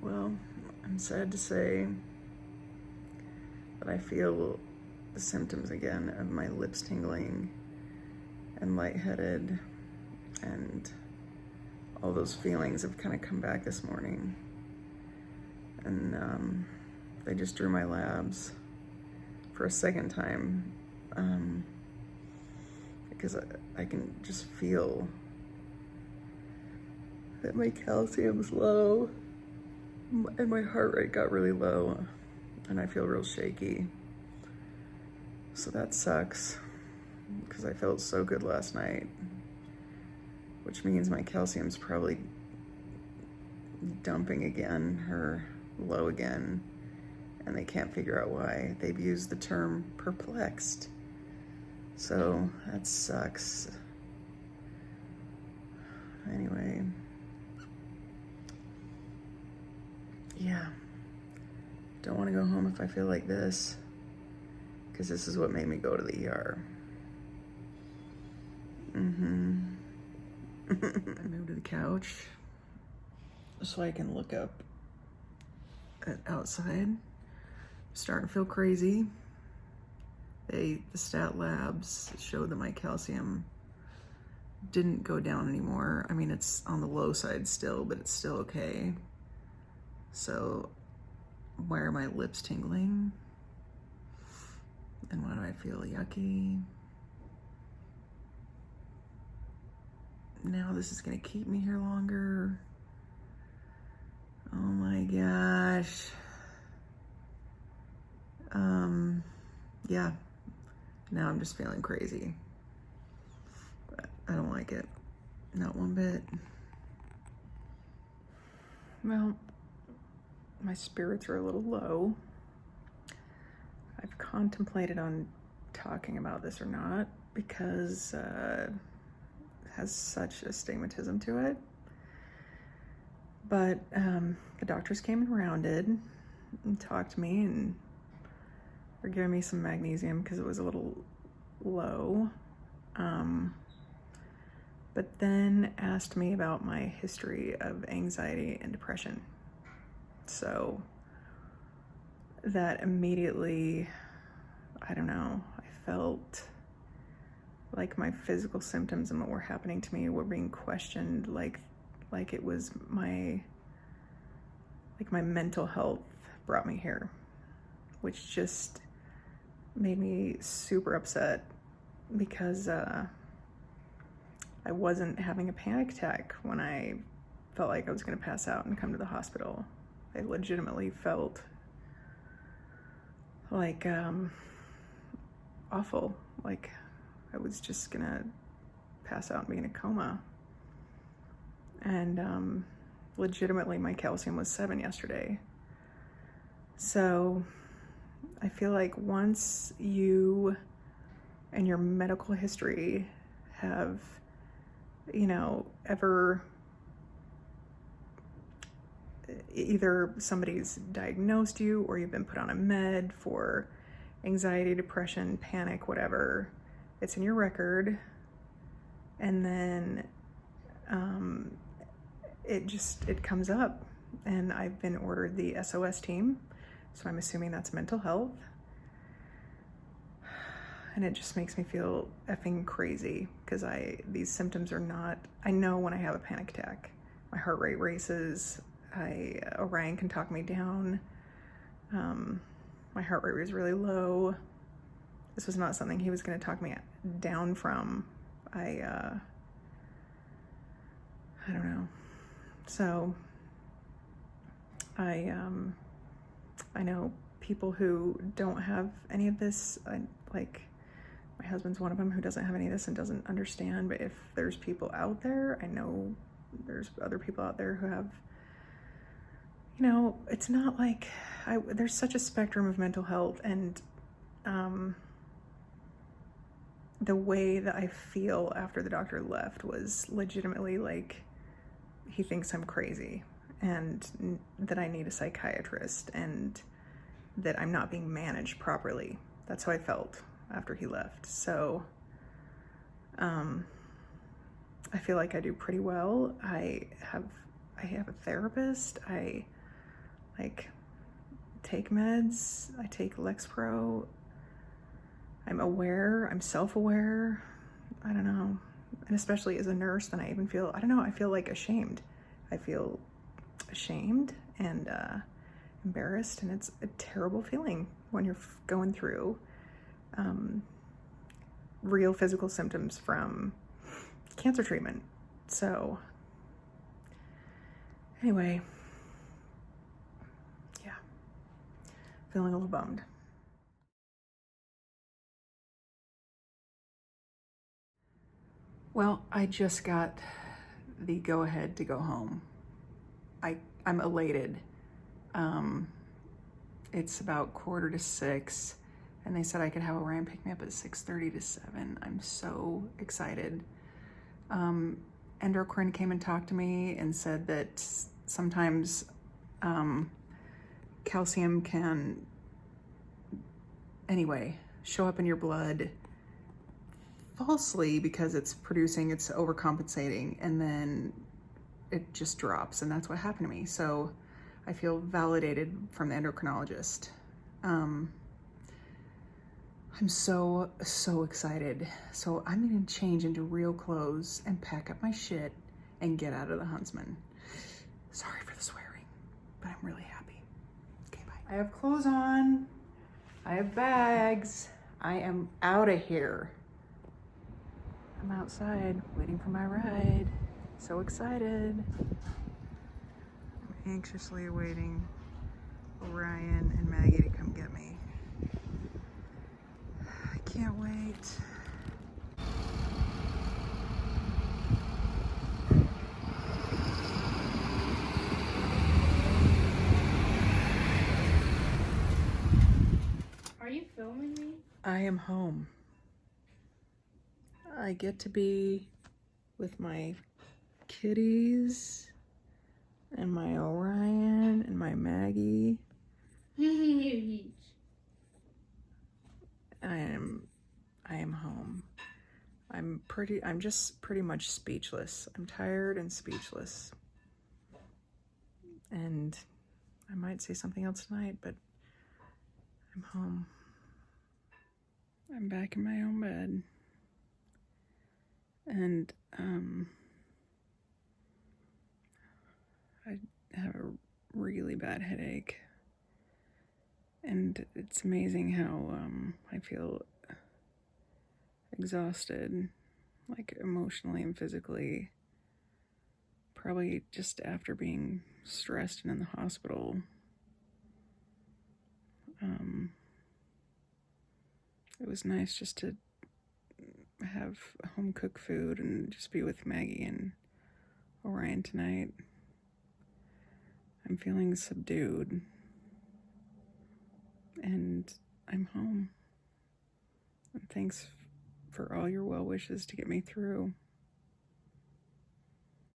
Well, I'm sad to say that I feel the symptoms again of my lips tingling and lightheaded, and all those feelings have kind of come back this morning. And they just drew my labs for a second time because I can just feel that my calcium's low and my heart rate got really low and I feel real shaky. So that sucks because I felt so good last night, which means my calcium's probably dumping again or low again, and they can't figure out why. They've used the term perplexed. So that sucks. Anyway, yeah, don't want to go home if I feel like this, because this is what made me go to the ER. I moved to the couch so I can look up at outside. I'm starting to feel crazy. The stat labs showed that my calcium didn't go down anymore. I mean, it's on the low side still, but it's still okay. So why are my lips tingling? And why do I feel yucky? Now this is gonna keep me here longer. Oh my gosh. Yeah, now I'm just feeling crazy. But I don't like it, not one bit. Well, my spirits are a little low. I've contemplated on talking about this or not because it has such a stigmatism to it. But the doctors came and rounded and talked to me, and they're giving me some magnesium because it was a little low. But then asked me about my history of anxiety and depression. So that immediately, I don't know, I felt like my physical symptoms and what were happening to me were being questioned, like it was my mental health brought me here, which just made me super upset because I wasn't having a panic attack when I felt like I was going to pass out and come to the hospital. I legitimately felt like awful, like I was just gonna pass out and be in a coma. And legitimately my calcium was 7 yesterday. So I feel like once you and your medical history have, ever either somebody's diagnosed you or you've been put on a med for anxiety, depression, panic, whatever, it's in your record. And then it comes up, and I've been ordered the SOS team, so I'm assuming that's mental health. And it just makes me feel effing crazy because these symptoms are not, I know when I have a panic attack, my heart rate races, Orion can talk me down. My heart rate was really low. This was not something he was going to talk me down from. I don't know. So I know people who don't have any of this. My husband's one of them who doesn't have any of this and doesn't understand. But if there's people out there, I know there's other people out there who have, it's not like there's such a spectrum of mental health, and the way that I feel after the doctor left was legitimately like he thinks I'm crazy and that I need a psychiatrist and that I'm not being managed properly. That's how I felt after he left. So I feel like I do pretty well. I have a therapist. I like take meds. I take Lexapro. I'm aware, I'm self-aware. I don't know. And especially as a nurse, then I even feel, I don't know, I feel like ashamed. I feel ashamed and embarrassed, and it's a terrible feeling when you're going through real physical symptoms from cancer treatment. So anyway, yeah, feeling a little bummed. Well, I just got the go-ahead to go home. I'm elated. It's about 5:45, and they said I could have Orion pick me up at 6:30 to 7. I'm so excited. Endocrine came and talked to me and said that sometimes calcium can, anyway, show up in your blood falsely because it's overcompensating, and then it just drops, and that's what happened to me. So I feel validated from the endocrinologist. I'm so excited. So I'm gonna change into real clothes and pack up my shit and get out of the Huntsman. Sorry for the swearing, but I'm really happy. Okay, bye. I have clothes on. I have bags. I am out of here. I'm outside waiting for my ride. So excited. I'm anxiously awaiting Orion and Maggie to come get me. I can't wait. Are you filming me? I am home. I get to be with my kitties and my Orion and my Maggie. I am home. I'm just pretty much speechless. I'm tired and speechless. And I might say something else tonight, but I'm home. I'm back in my own bed. And I have a really bad headache. And it's amazing how I feel exhausted, like emotionally and physically, probably just after being stressed and in the hospital. It was nice just to have home cooked food and just be with Maggie and Orion tonight. I'm feeling subdued, and I'm home. And thanks for all your well wishes to get me through.